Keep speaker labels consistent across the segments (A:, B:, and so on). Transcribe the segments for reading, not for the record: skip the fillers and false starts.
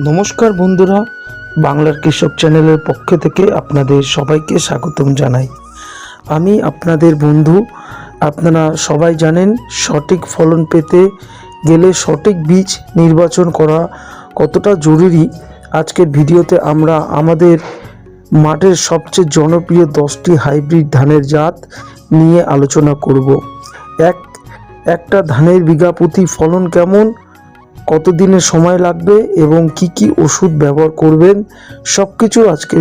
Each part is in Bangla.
A: নমস্কার বন্ধুরা, বাংলার কৃষক চ্যানেলের পক্ষ থেকে আপনাদের সবাইকে স্বাগতম জানাই। আমি আপনাদের বন্ধু। আপনারা সবাই জানেন সঠিক ফলন পেতে গেলে সঠিক বীজ নির্বাচন করা কতটা জরুরি। আজকের ভিডিওতে আমরা আমাদের মাঠের সবচেয়ে জনপ্রিয় 10টি হাইব্রিড ধানের জাত নিয়ে আলোচনা করব। একটা ধানের বিঘা প্রতি ফলন কেমন, কতদিনের সময় লাগবে এবং কি কি ওষুধ ব্যবহার করবেন, সব কিছু আজকের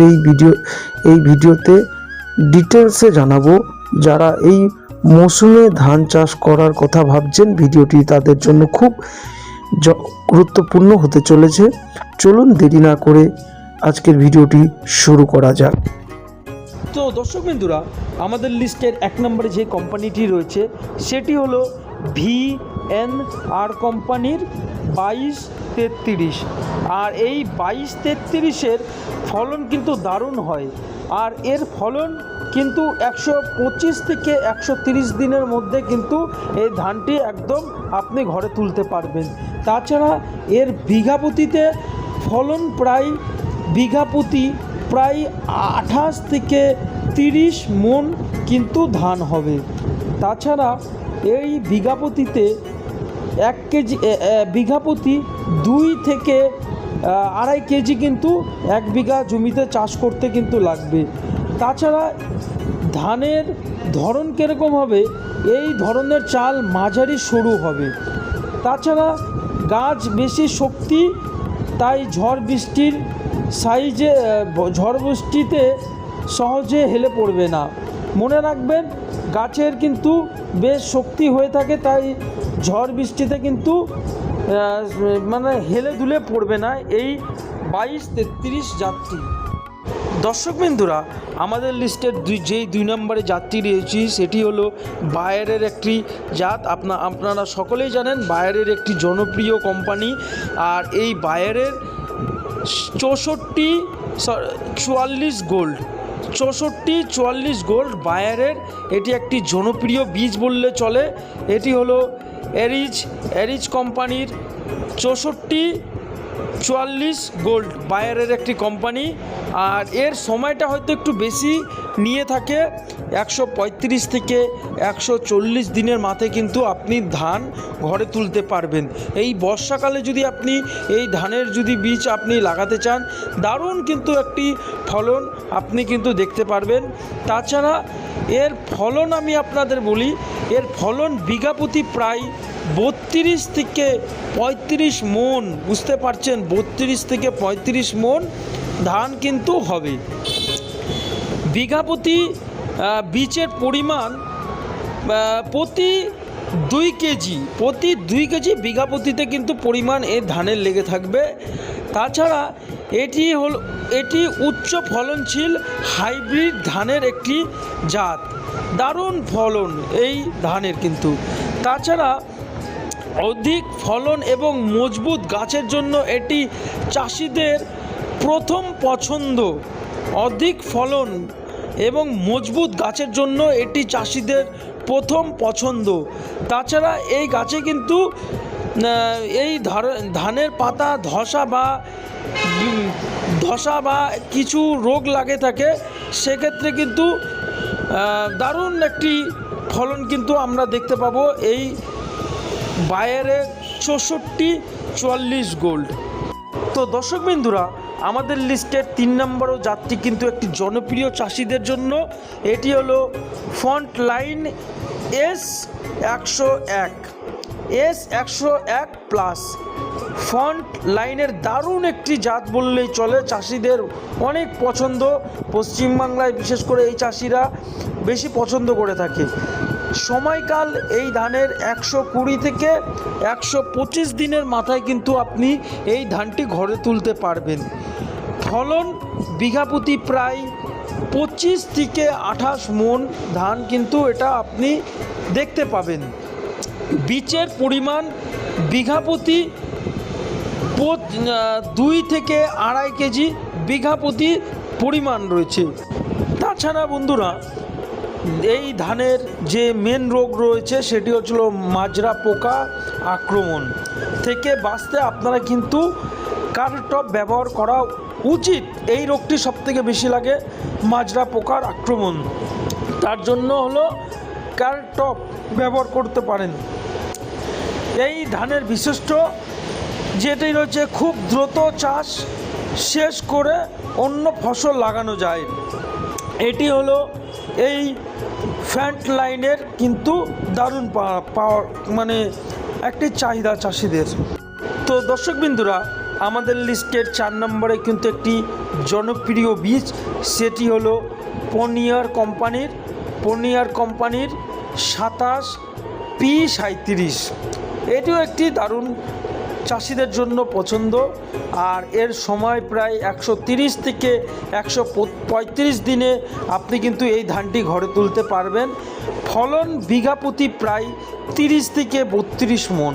A: এই ভিডিওতে ডিটেলসে জানাবো। যারা এই মৌসুমে ধান চাষ করার কথা ভাবছেন, ভিডিওটি তাদের জন্য খুব গুরুত্বপূর্ণ হতে চলেছে। চলুন দেরি না করে আজকের ভিডিওটি শুরু করা যাক।
B: তো দর্শক বন্ধুরা, আমাদের লিস্টের 1 নম্বরে যে কোম্পানিটি রয়েছে সেটি হলো VNR কোম্পানির 2233। আর এই 2233-এর ফলন কিন্তু দারুণ হয়। আর এর ফলন কিন্তু 125 থেকে 130 দিনের মধ্যে কিন্তু এই ধানটি একদম আপনি ঘরে তুলতে পারবেন। তাছাড়া এর বিঘা প্রতিতে ফলন বিঘা প্রতি প্রায় 28 থেকে 30 মণ কিন্তু ধান হবে। তাছাড়া এই বিঘা প্রতিতে 1 কেজি বিঘা প্রতি 2 থেকে 2.5 কেজি কিন্তু 1 বিঘা জমিতে চাষ করতে কিন্তু লাগবে। তাছাড়া ধানের ধরন কীরকম হবে, এই ধরনের চাল মাঝারি সরু হবে। তাছাড়া গাছ বেশি শক্তি, তাই ঝড় বৃষ্টিতে সহজে হেলে পড়বে না। মনে রাখবেন, গাছের কিন্তু বেশ শক্তি হয়ে থাকে, তাই ঝড় বৃষ্টিতে কিন্তু হেলে দুলে পড়বে না এই 2233 জাতটি। দর্শক বন্ধুরা, আমাদের লিস্টের যেই 2 নম্বরে জাতটি রয়েছে সেটি হলো বায়ারের একটি জাত। আপনারা সকলেই জানেন বায়ারের একটি জনপ্রিয় কোম্পানি। আর এই বায়ারের 6444 গোল্ড বায়ারের এটি একটি জনপ্রিয় বীজ বললে চলে। এটি হলো এরিজ কোম্পানির 6444 গোল্ড বায়ারের একটি কোম্পানি। আর এর সময়টা হয়তো একটু বেশি নিয়ে থাকে, 135 থেকে 140 দিনের মাথায় কিন্তু আপনি ধান ঘরে তুলতে পারবেন। এই বর্ষাকালে যদি আপনি এই ধানের বীজ আপনি লাগাতে চান, দারুণ কিন্তু একটি ফলন আপনি কিন্তু দেখতে পারবেন। তাছাড়া এর ফলন আমি আপনাদের বলি, এর ফলন বিঘা প্রতি প্রায় 32 থেকে 35 মণ, বুঝতে পারছেন, 32 থেকে 35 মণ ধান কিন্তু হবে। বিঘা প্রতি বীজের পরিমাণ প্রতি 2 কেজি বিঘা প্রতিতে কিন্তু পরিমাণ এই ধানের লেগে থাকবে। তাছাড়া এটি উচ্চ ফলনশীল হাইব্রিড ধানের একটি জাত, দারুণ ফলন এই ধানের কিন্তু। তাছাড়া অধিক ফলন এবং মজবুত গাছের জন্য এটি চাষিদের প্রথম পছন্দ। অধিক ফলন এবং মজবুত গাছের জন্য এটি চাষিদের প্রথম পছন্দ। তাছাড়া এই গাছে কিন্তু এই ধানের পাতা ধসা বা কিছু রোগ লাগে থাকে, সেক্ষেত্রে কিন্তু দারুণ একটি ফলন কিন্তু আমরা দেখতে পাবো এই বায়ারের 6444 গোল্ড। তো দর্শক বন্ধুরা, আমাদের লিস্টের 3 নম্বরও জাতটি কিন্তু একটি জনপ্রিয় চাষিদের জন্য। এটি হলো ফ্রন্টলাইন S101 প্লাস। ফ্রন্ট লাইনের দারুণ একটি জাত বললেই চলে, চাষিদের অনেক পছন্দ। পশ্চিমবাংলায় বিশেষ করে এই চাষিরা বেশি পছন্দ করে থাকে। সময়কাল এই ধানের 120 থেকে 125 দিনের মাথায় কিন্তু আপনি এই ধানটি ঘরে তুলতে পারবেন। ফলন বিঘা প্রতি প্রায় 25 থেকে 28 মণ ধান কিন্তু এটা আপনি দেখতে পাবেন। বীজের পরিমাণ বিঘা প্রতি 2 থেকে 2.5 কেজি বিঘা প্রতি পরিমাণ রয়েছে। তাছাড়া বন্ধুরা, এই ধানের যে মেন রোগ রয়েছে সেটি হচ্ছিল মাজরা পোকা আক্রমণ থেকে বাঁচতে আপনারা কিন্তু কার্টপ ব্যবহার করা উচিত। এই রোগটি সবথেকে বেশি লাগে মাজরা পোকার আক্রমণ, তার জন্য হলো কার্টপ ব্যবহার করতে পারেন। এই ধানের বিশিষ্ট যেটি রয়েছে, খুব দ্রুত চাষ শেষ করে অন্য ফসল লাগানো যায়। এটি হলো এই ফ্রন্ট লাইনের কিন্তু দারুণ পাওয়ার মানে একটি চাহিদা চাষিদের। তো দর্শকবিন্দুরা, আমাদের লিস্টের 4 নম্বরে কিন্তু একটি জনপ্রিয় বীজ, সেটি হলো পনিয়ার কোম্পানির 27P37। এটিও একটি দারুণ চাষিদের জন্য পছন্দ, আর এর সময় প্রায় 130 থেকে 135 দিনে আপনি কিন্তু এই ধানটি ঘরে তুলতে পারবেন। ফলন বিঘা প্রতি প্রায় 30 থেকে 32 মণ,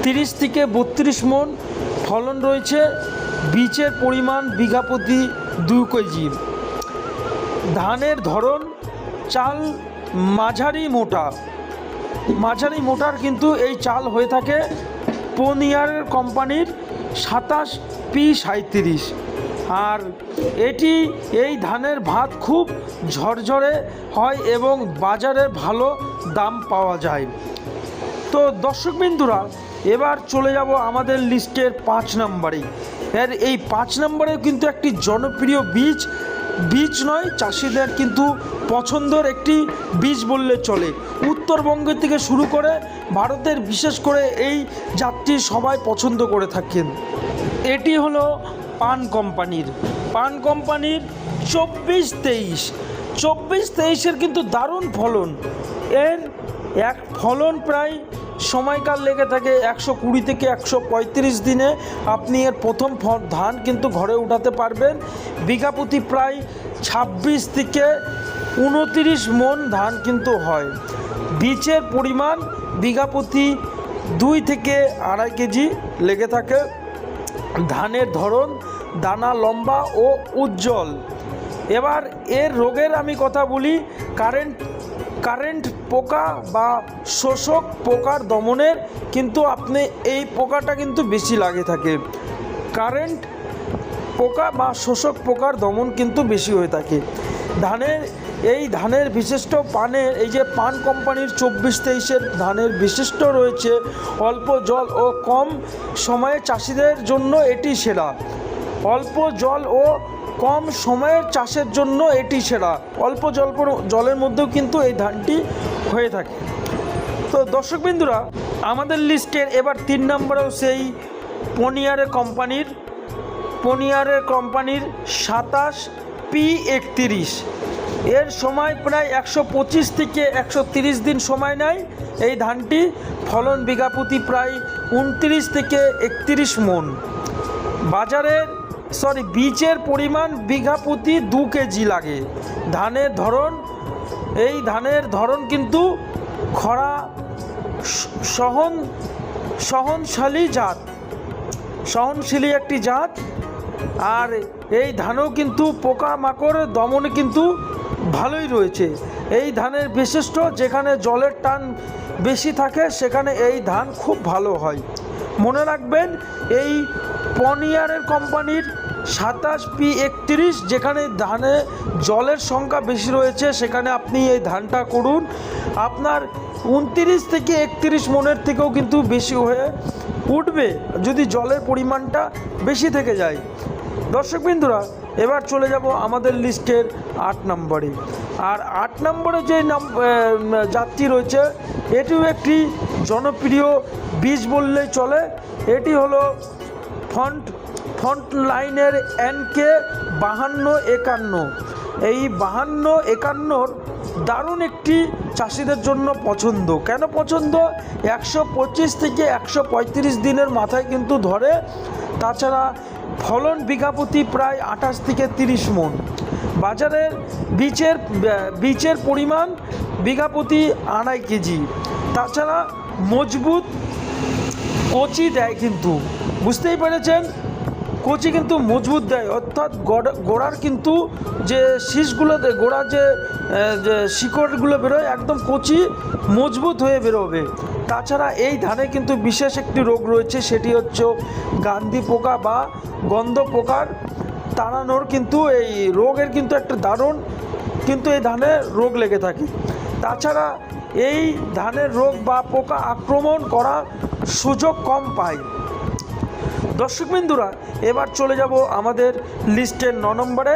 B: 30 থেকে 32 মণ ফলন রয়েছে। বীজের পরিমাণ বিঘা প্রতি 2 কেজি। ধানের ধরন চাল মাঝারি মোটার কিন্তু এই চাল হয়ে থাকে পনিয়ার কোম্পানির 27P37। আর এই ধানের ভাত খুব ঝরঝরে হয় এবং বাজারে ভালো দাম পাওয়া যায়। তো দর্শকবিন্দুরা, এবার চলে যাব আমাদের লিস্টের 5 নম্বরে। এই 5 নম্বরে কিন্তু একটি জনপ্রিয় বীজ নয়, চাষিদের কিন্তু পছন্দের একটি বীজ বললে চলে। উত্তরবঙ্গ থেকে শুরু করে ভারতের বিশেষ করে এই জাতটি সবাই পছন্দ করে থাকেন। এটি হলো পান কোম্পানির 2423-2423-এর কিন্তু দারুণ ফলন। এর এক ফলন প্রায় সময়কাল লেগে থাকে 120 থেকে 135 দিনে আপনি এর প্রথম ধান কিন্তু ঘরে উঠাতে পারবেন। বিঘা প্রতি প্রায় 26 থেকে 29 মণ ধান কিন্তু হয়। বীজের পরিমাণ বিঘা প্রতি 2 থেকে 2.5 কেজি লেগে থাকে। ধানের ধরন দানা লম্বা ও উজ্জ্বল। এবার এর রোগের আমি কথা বলি। কারেন্ট পোকা বা শোষক পোকার দমনের কিন্তু আপনি এই পোকাটা কিন্তু বেশি লাগে থাকে। কারেন্ট পোকা বা শোষক পোকার দমন কিন্তু বেশি হয়ে থাকে ধানের বিশিষ্ট পানের এই যে পান কোম্পানির 2423-এর ধানের বিশিষ্ট রয়েছে অল্প জল ও কম সময়ে চাষিদের জন্য এটি সেরা। অল্প জল ও কম সময়ের চাষের জন্য এটি সেরা। অল্প জলের মধ্যেও কিন্তু এই ধানটি হয়ে থাকে। তো দর্শকবিন্দুরা, আমাদের লিস্টের এবার 3 নম্বরেও সেই পনিয়ারের কোম্পানির 27P31। এর সময় প্রায় 125 থেকে 130 দিন সময় নেয় এই ধানটি। ফলন বিঘা প্রতি প্রায় 29 থেকে 31 মণ। বীজের পরিমাণ বিঘা প্রতি 2 কেজি লাগে। এই ধানের ধরন কিন্তু খরা সহনশীলী একটি জাত। আর এই ধানও কিন্তু পোকামাকড় দমনে কিন্তু ভালোই রয়েছে। এই ধানের বিশিষ্ট যেখানে জলের টান বেশি থাকে সেখানে এই ধান খুব ভালো হয়। মনে রাখবেন, এই পনিয়ারের কোম্পানির 27P31 যেখানে ধানে জলের সংখ্যা বেশি রয়েছে সেখানে আপনি এই ধানটা করুন। আপনার 29 থেকে 31 মণের থেকেও কিন্তু বেশি হয়ে উঠবে যদি জলের পরিমাণটা বেশি থেকে যায়। দর্শকবৃন্দুরা, এবার চলে যাব আমাদের লিস্টের 8 নম্বরে। আর 8 নম্বরে যে জাতটি রয়েছে এটিও একটি জনপ্রিয় বীজ বললেই চলে। এটি হলো ফ্রন্ট লাইনের NK 5251। এই 5251 দারুণ একটি চাষিদের জন্য পছন্দ। কেন পছন্দ? 125 থেকে 135 দিনের মাথায় কিন্তু ধরে। তাছাড়া ফলন বিঘা প্রতি প্রায় 28 থেকে 30 মণ। বাজারের বীজের পরিমাণ বিঘা প্রতি 2.5 কেজি। তাছাড়া মজবুত কচি দেয়, কিন্তু বুঝতেই পেরেছেন, কচি কিন্তু মজবুত দেয়, অর্থাৎ গোড়ার কিন্তু যে শীষগুলোতে গোড়ার যে শিকড়গুলো বেরোয় একদম কচি মজবুত হয়ে বেরোবে। তাছাড়া এই ধানে কিন্তু বিশেষ একটি রোগ রয়েছে, সেটি হচ্ছে গান্ধি পোকা বা গন্ধ পোকার তাড়ানোর কিন্তু এই রোগের কিন্তু একটা দারুণ কিন্তু এই ধানে রোগ লেগে থাকে। তাছাড়া এই ধানের রোগ বা পোকা আক্রমণ করার সুযোগ কম পায়। দর্শকবৃন্দুরা, এবার চলে যাব আমাদের লিস্টের 9 নম্বরে।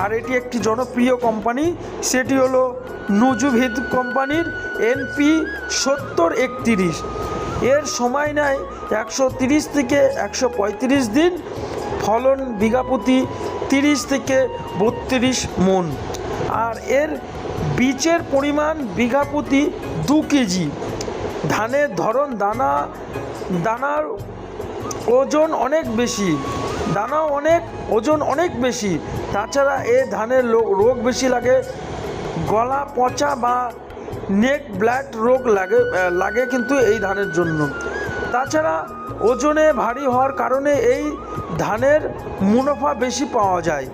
B: আর এটি একটি জনপ্রিয় কোম্পানি, সেটি হলো নুজুভিদ কোম্পানির NP 7031। এর সময় নেয় 130 থেকে 135 দিন, ফলন বিঘা প্রতি 30 থেকে 32 মণ, আর এর বীজের পরিমাণ বিঘা প্রতি 2 কেজি। ধানের ধরন দানার ওজন অনেক বেশি, ওজন অনেক বেশি। তাছাড়া এই ধানের রোগ বেশি লাগে, গলা পচা বা নেক ব্লাড রোগ লাগে কিন্তু এই ধানের জন্য। তাছাড়া ওজনে ভারী হওয়ার কারণে এই ধানের মুনাফা বেশি পাওয়া যায়।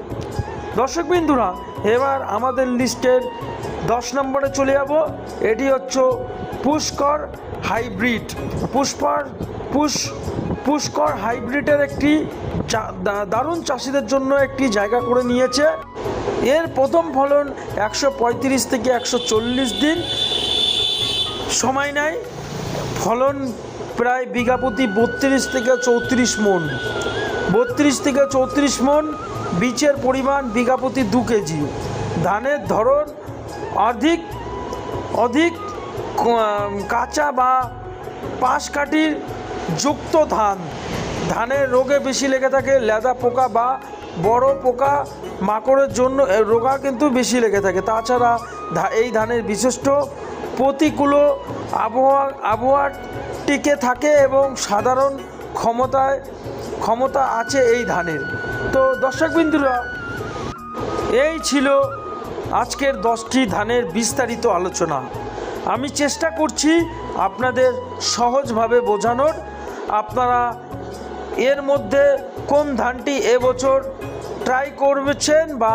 B: দর্শকবৃন্দুরা, এবার আমাদের লিস্টের 10 নম্বরে চলে যাব। এটি হচ্ছে পুষ্কর হাইব্রিড। পুষ্কর হাইব্রিডের একটি দারুণ চাষিদের জন্য একটি জায়গা করে নিয়েছে। এর প্রথম ফলন 135 থেকে 140 দিন সময় নেয়, ফলন প্রায় বিঘা প্রতি 32 থেকে 34 মণ, 32 থেকে 34 মণ। বীজের পরিমাণ বিঘা প্রতি 2 কেজি। ধানের ধরন অধিক কাঁচা বা পাশকাঠির যুক্ত ধানের রোগে বেশি লেগে থাকে, লেদা পোকা বা বড় পোকা মাকড়ের জন্য রোগা কিন্তু বেশি লেগে থাকে। তাছাড়া এই ধানের বিশিষ্ট প্রতিকূল আবহাওয়া টিকে থাকে এবং সাধারণ ক্ষমতা আছে এই ধানের। তো দর্শকবৃন্দুরা, এই ছিল আজকের 10টি ধানের বিস্তারিত আলোচনা। আমি চেষ্টা করছি আপনাদের সহজভাবে বোঝানোর। আপনারা এর মধ্যে কোন ধানটি এবছর ট্রাই করছেন বা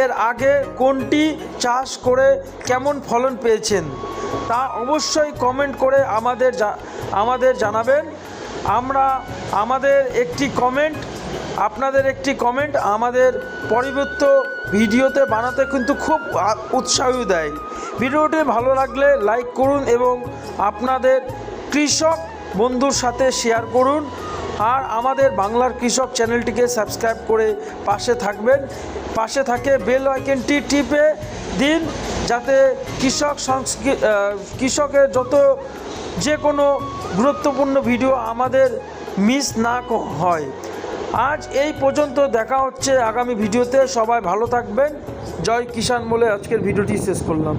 B: এর আগে কোনটি চাষ করে কেমন ফলন পেয়েছেন, তা অবশ্যই কমেন্ট করে আমাদের জানাবেন। আপনাদের একটি কমেন্ট আমাদের পরবর্তী ভিডিওতে বানাতে কিন্তু খুব উৎসাহ দেয়। ভিডিওটি ভালো লাগলে লাইক করুন এবং আপনাদের কৃষক বন্ধুর সাথে শেয়ার করুন। আর আমাদের বাংলার কৃষক চ্যানেলটিকে সাবস্ক্রাইব করে পাশে থাকে বেল আইকনটি টিপে দিন, যাতে কৃষকের যে কোনো গুরুত্বপূর্ণ ভিডিও আমাদের মিস না হয়। আজ এই পর্যন্ত, দেখা হচ্ছে আগামী ভিডিওতে। সবাই ভালো থাকবেন। জয় কিষাণ বলে আজকের ভিডিওটি শেষ করলাম।